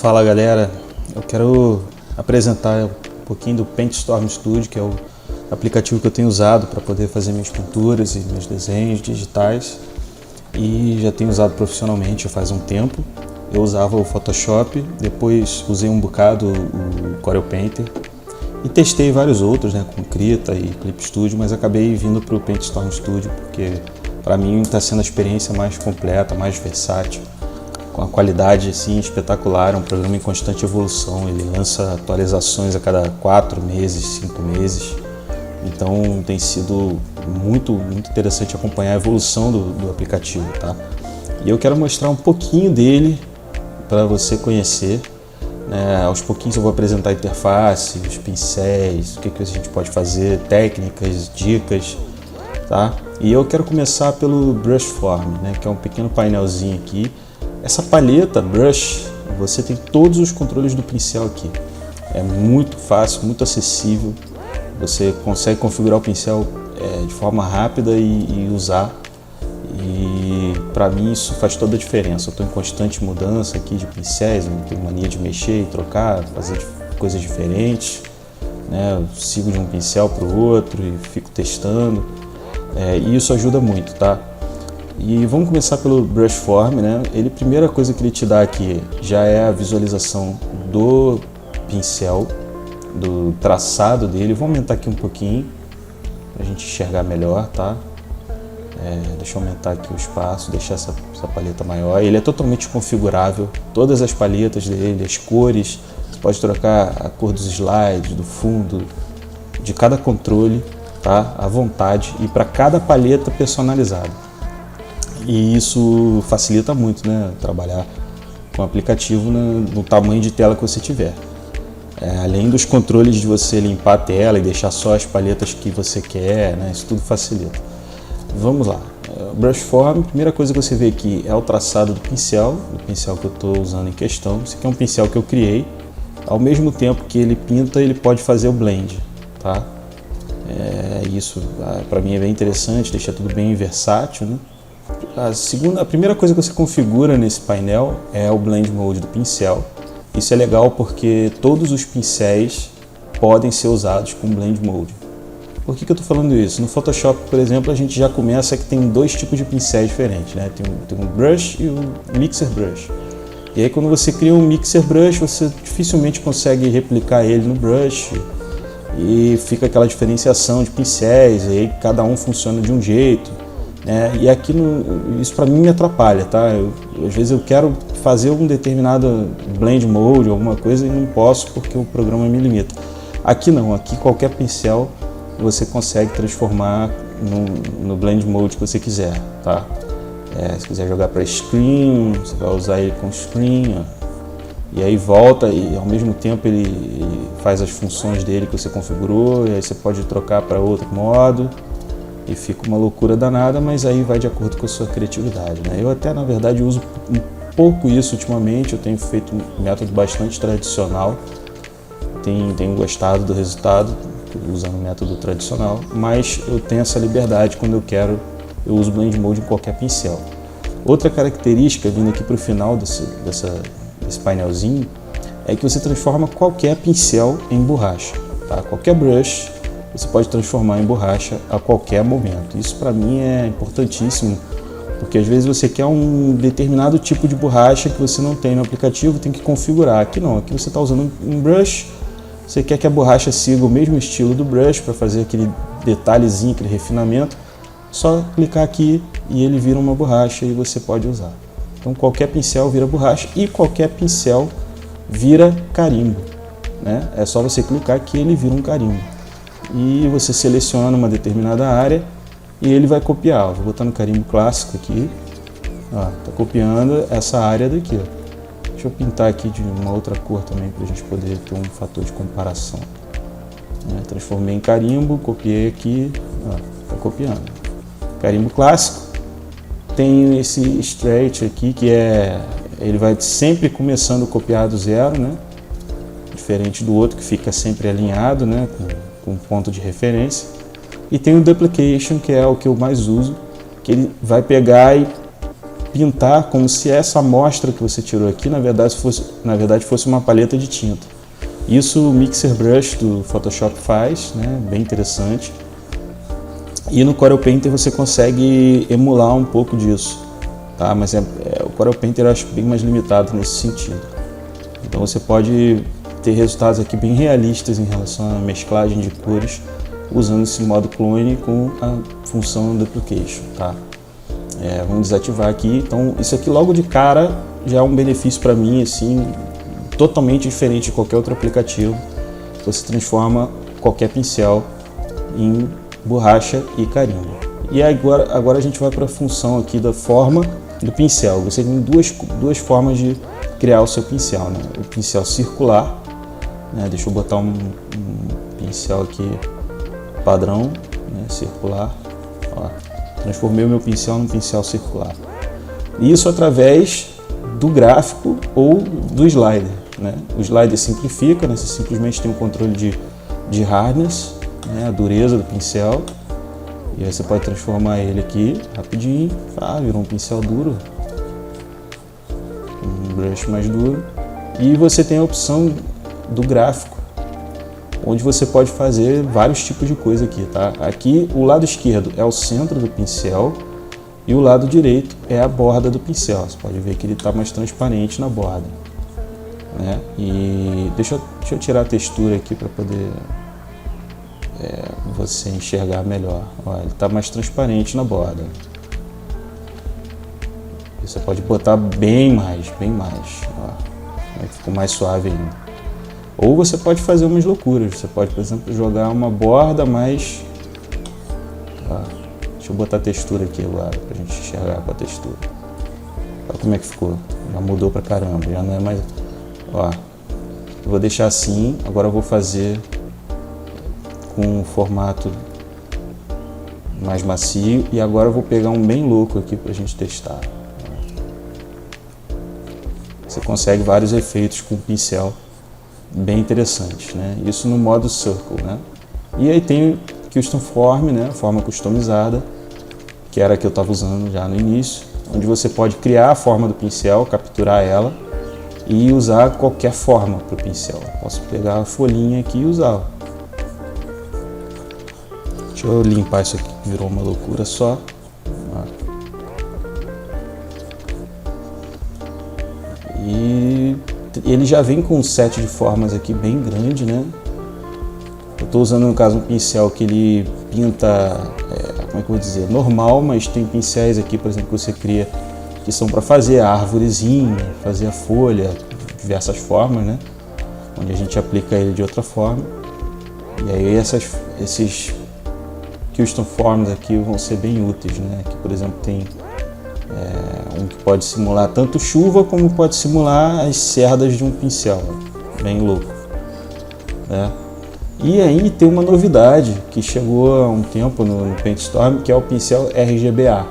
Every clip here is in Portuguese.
Fala galera, eu quero apresentar um pouquinho do PaintStorm Studio, que é o aplicativo que eu tenho usado para poder fazer minhas pinturas e meus desenhos digitais, e já tenho usado profissionalmente faz um tempo. Eu usava o Photoshop, depois usei um bocado o Corel Painter e testei vários outros, né, como Krita e Clip Studio, mas acabei vindo para o PaintStorm Studio porque para mim está sendo a experiência mais completa, mais versátil, com a qualidade assim, espetacular. É um programa em constante evolução, ele lança atualizações a cada 4 meses, 5 meses, então tem sido muito interessante acompanhar a evolução do aplicativo, tá? E eu quero mostrar um pouquinho dele para você conhecer, né? Aos pouquinhos eu vou apresentar a interface, os pincéis, o que a gente pode fazer, técnicas, dicas, tá? E eu quero começar pelo Brush Form, né? Que é um pequeno painelzinho aqui. Essa palheta Brush, você tem todos os controles do pincel aqui. É muito fácil, muito acessível. Você consegue configurar o pincel de forma rápida e usar. E para mim isso faz toda a diferença. Eu estou em constante mudança aqui de pincéis, eu tenho mania de mexer e trocar, fazer coisas diferentes, né? Eu sigo de um pincel para o outro e fico testando. E isso ajuda muito, tá? E vamos começar pelo Brush Form, né? A primeira coisa que ele te dá aqui já é a visualização do pincel, do traçado dele. Vou aumentar aqui um pouquinho para a gente enxergar melhor, tá? Deixa eu aumentar aqui o espaço, deixar essa paleta maior. Ele é totalmente configurável, todas as palhetas dele, as cores, você pode trocar a cor dos slides, do fundo, de cada controle, tá? À vontade, e para cada palheta personalizada. E isso facilita muito, né? Trabalhar com o aplicativo no tamanho de tela que você tiver. Além dos controles de você limpar a tela e deixar só as palhetas que você quer, né? Isso tudo facilita. Vamos lá. Brush Form, a primeira coisa que você vê aqui é o traçado do pincel que eu estou usando em questão. Esse aqui é um pincel que eu criei. Ao mesmo tempo que ele pinta, ele pode fazer o blend, tá? Isso para mim é bem interessante, deixa tudo bem versátil, né? A primeira coisa que você configura nesse painel é o Blend Mode do pincel. Isso é legal porque todos os pincéis podem ser usados com Blend Mode. Por que eu estou falando isso? No Photoshop, por exemplo, a gente já começa que tem dois tipos de pincéis diferentes, né? Tem um Brush e um Mixer Brush. E aí quando você cria um Mixer Brush, você dificilmente consegue replicar ele no Brush e fica aquela diferenciação de pincéis, e aí cada um funciona de um jeito. E aqui isso para mim me atrapalha, tá? Às vezes eu quero fazer um determinado blend mode, alguma coisa, e não posso porque o programa me limita. Aqui não, aqui qualquer pincel você consegue transformar no blend mode que você quiser, tá? Se quiser jogar para screen, você vai usar ele com screen, ó. E aí volta e ao mesmo tempo ele faz as funções dele que você configurou, e aí você pode trocar para outro modo. E fica uma loucura danada, mas aí vai de acordo com a sua criatividade, né? Eu até, na verdade, uso um pouco isso ultimamente. Eu tenho feito um método bastante tradicional, tenho gostado do resultado usando o método tradicional, mas eu tenho essa liberdade quando eu quero, eu uso Blend Mode em qualquer pincel. Outra característica, vindo aqui para o final desse painelzinho, é que você transforma qualquer pincel em borracha, tá? Qualquer brush você pode transformar em borracha a qualquer momento. Isso para mim é importantíssimo, porque às vezes você quer um determinado tipo de borracha que você não tem no aplicativo, tem que configurar. Aqui não, aqui você está usando um brush, você quer que a borracha siga o mesmo estilo do brush para fazer aquele detalhezinho, aquele refinamento, só clicar aqui e ele vira uma borracha e você pode usar. Então qualquer pincel vira borracha e qualquer pincel vira carimbo, né? É só você clicar que ele vira um carimbo. E você seleciona uma determinada área e ele vai copiar. Vou botar no carimbo clássico aqui, está copiando essa área daqui, ó. Deixa eu pintar aqui de uma outra cor também para a gente poder ter um fator de comparação. Transformei em carimbo, copiei aqui, está copiando. Carimbo clássico tem esse straight aqui que ele vai sempre começando a copiar do zero, né? Diferente do outro que fica sempre alinhado, né? Com ponto de referência. E tem o Duplication, que é o que eu mais uso, que ele vai pegar e pintar como se essa amostra que você tirou aqui, na verdade fosse uma paleta de tinta. Isso o Mixer Brush do Photoshop faz, né? Bem interessante. E no Corel Painter você consegue emular um pouco disso, tá? Mas o Corel Painter eu acho bem mais limitado nesse sentido. Então você pode ter resultados aqui bem realistas em relação à mesclagem de cores usando esse modo clone com a função Duplication, tá? Vamos desativar aqui. Então isso aqui logo de cara já é um benefício para mim, assim, totalmente diferente de qualquer outro aplicativo. Você transforma qualquer pincel em borracha e carimbo. E agora a gente vai para a função aqui da forma do pincel. Você tem duas formas de criar o seu pincel, né? O pincel circular, né? Deixa eu botar um pincel aqui padrão, né? Circular. Ó, transformei o meu pincel num pincel circular. Isso através do gráfico ou do slider, né? O slider simplifica, né? Você simplesmente tem um controle de hardness, né? A dureza do pincel. E aí você pode transformar ele aqui rapidinho, virou um pincel duro, um brush mais duro. E você tem a opção do gráfico, onde você pode fazer vários tipos de coisa aqui, tá? Aqui o lado esquerdo é o centro do pincel e o lado direito é a borda do pincel. Você pode ver que ele está mais transparente na borda, né? E deixa eu tirar a textura aqui para poder você enxergar melhor. Ó, ele está mais transparente na borda. Você pode botar bem mais. Ó, ficou mais suave ainda. Ou você pode fazer umas loucuras. Você pode, por exemplo, jogar uma borda mais... Ó, deixa eu botar a textura aqui agora para a gente enxergar com a textura. Olha como é que ficou. Já mudou pra caramba. Já não é mais... Ó, eu vou deixar assim. Agora eu vou fazer com um formato mais macio, e agora eu vou pegar um bem louco aqui para a gente testar. Você consegue vários efeitos com o pincel bem interessantes, né? Isso no modo Circle, né? E aí tem o Custom Form, né? A forma customizada, que era a que eu estava usando já no início, onde você pode criar a forma do pincel, capturar ela e usar qualquer forma para o pincel. Posso pegar a folhinha aqui e usar. Deixa eu limpar isso aqui, que virou uma loucura só. E ele já vem com um set de formas aqui bem grande, né? Eu estou usando, no caso, um pincel que ele pinta, como é que eu vou dizer, normal, mas tem pincéis aqui, por exemplo, que você cria, que são para fazer a árvorezinha, fazer a folha, diversas formas, né? Onde a gente aplica ele de outra forma. E aí esses Custom Forms aqui vão ser bem úteis, né? Aqui, por exemplo, tem um que pode simular tanto chuva como pode simular as cerdas de um pincel, bem louco, né? E aí tem uma novidade que chegou há um tempo no PaintStorm, que é o pincel RGBA,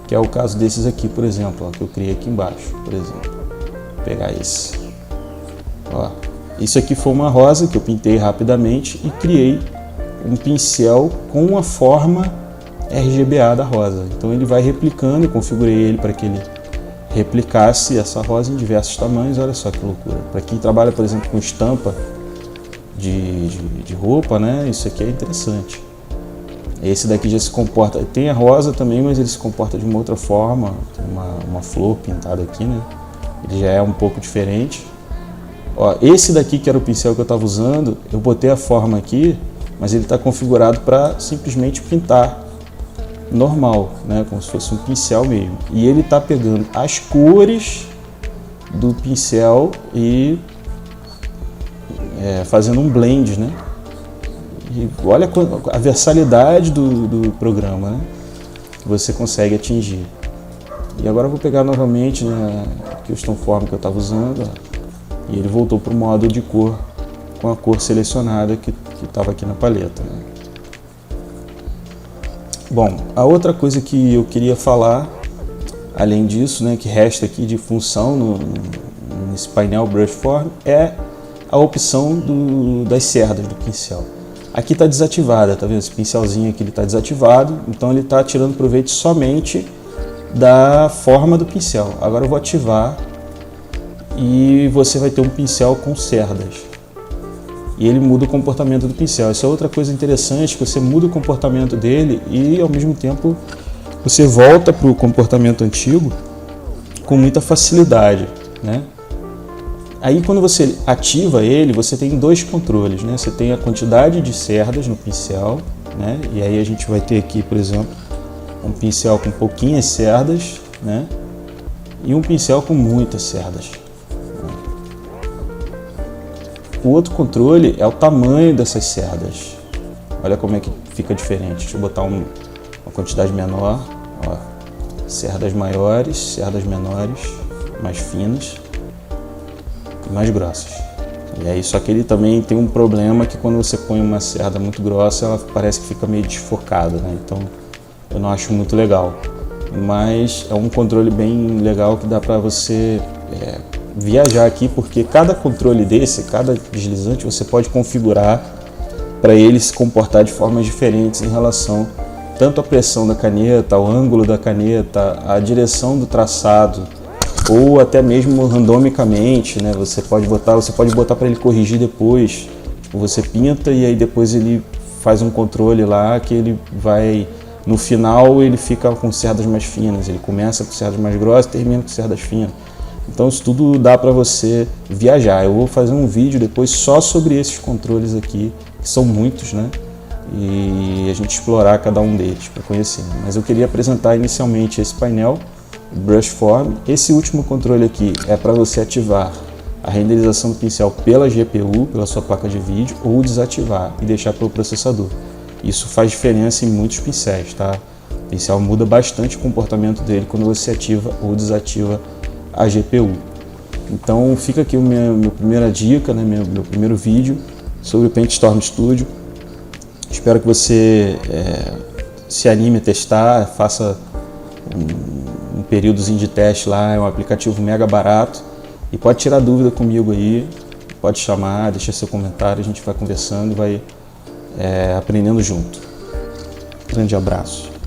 que é o caso desses aqui, por exemplo, ó, que eu criei aqui embaixo, por exemplo. Vou pegar esse. Ó, isso aqui foi uma rosa que eu pintei rapidamente e criei um pincel com a forma RGBA da rosa. Então ele vai replicando, eu configurei ele para que ele replicasse essa rosa em diversos tamanhos. Olha só que loucura. Para quem trabalha, por exemplo, com estampa de roupa, né? Isso aqui é interessante. Esse daqui já se comporta, tem a rosa também, mas ele se comporta de uma outra forma, uma flor pintada aqui, né? Ele já é um pouco diferente. Ó, esse daqui que era o pincel que eu estava usando, eu botei a forma aqui, mas ele está configurado para simplesmente pintar normal, né? Como se fosse um pincel mesmo. E ele está pegando as cores do pincel e fazendo um blend, né? E olha a versatilidade do programa, né? Que você consegue atingir. E agora eu vou pegar novamente, né, a Custom Form que eu estava usando, ó, e ele voltou para o modo de cor com a cor selecionada que estava aqui na paleta, né? Bom, a outra coisa que eu queria falar, além disso, né, que resta aqui de função nesse painel Brush Form, é a opção das cerdas do pincel. Aqui está desativada, tá vendo? Esse pincelzinho aqui está desativado, então ele está tirando proveito somente da forma do pincel. Agora eu vou ativar e você vai ter um pincel com cerdas. E ele muda o comportamento do pincel. Isso é outra coisa interessante, que você muda o comportamento dele e ao mesmo tempo você volta para o comportamento antigo com muita facilidade, né? Aí quando você ativa ele, você tem dois controles, né? Você tem a quantidade de cerdas no pincel, né? E aí a gente vai ter aqui, por exemplo, um pincel com pouquinhas cerdas, né? E um pincel com muitas cerdas. O outro controle é o tamanho dessas cerdas. Olha como é que fica diferente. Deixa eu botar uma quantidade menor. Ó. Cerdas maiores, cerdas menores, mais finas e mais grossas. E aí, só que ele também tem um problema que quando você põe uma cerda muito grossa, ela parece que fica meio desfocada, né? Então eu não acho muito legal. Mas é um controle bem legal que dá para você viajar aqui, porque cada controle desse, cada deslizante, você pode configurar para ele se comportar de formas diferentes em relação tanto à pressão da caneta, ao ângulo da caneta, à direção do traçado, ou até mesmo randomicamente, né? Você pode botar para ele corrigir depois. Tipo, você pinta e aí depois ele faz um controle lá que ele vai, no final ele fica com cerdas mais finas, ele começa com cerdas mais grossas e termina com cerdas finas. Então isso tudo dá para você viajar. Eu vou fazer um vídeo depois só sobre esses controles aqui, que são muitos, né? E a gente explorar cada um deles para conhecer. Mas eu queria apresentar inicialmente esse painel, o Brush Form. Esse último controle aqui é para você ativar a renderização do pincel pela GPU, pela sua placa de vídeo, ou desativar e deixar pelo processador. Isso faz diferença em muitos pincéis, tá? O pincel muda bastante o comportamento dele quando você ativa ou desativa a GPU. Então fica aqui a minha primeira dica, né, meu primeiro vídeo sobre o Paint Storm Studio. Espero que você se anime a testar, faça um períodozinho de teste lá. É um aplicativo mega barato e pode tirar dúvida comigo aí, pode chamar, deixa seu comentário, a gente vai conversando e vai aprendendo junto. Grande abraço.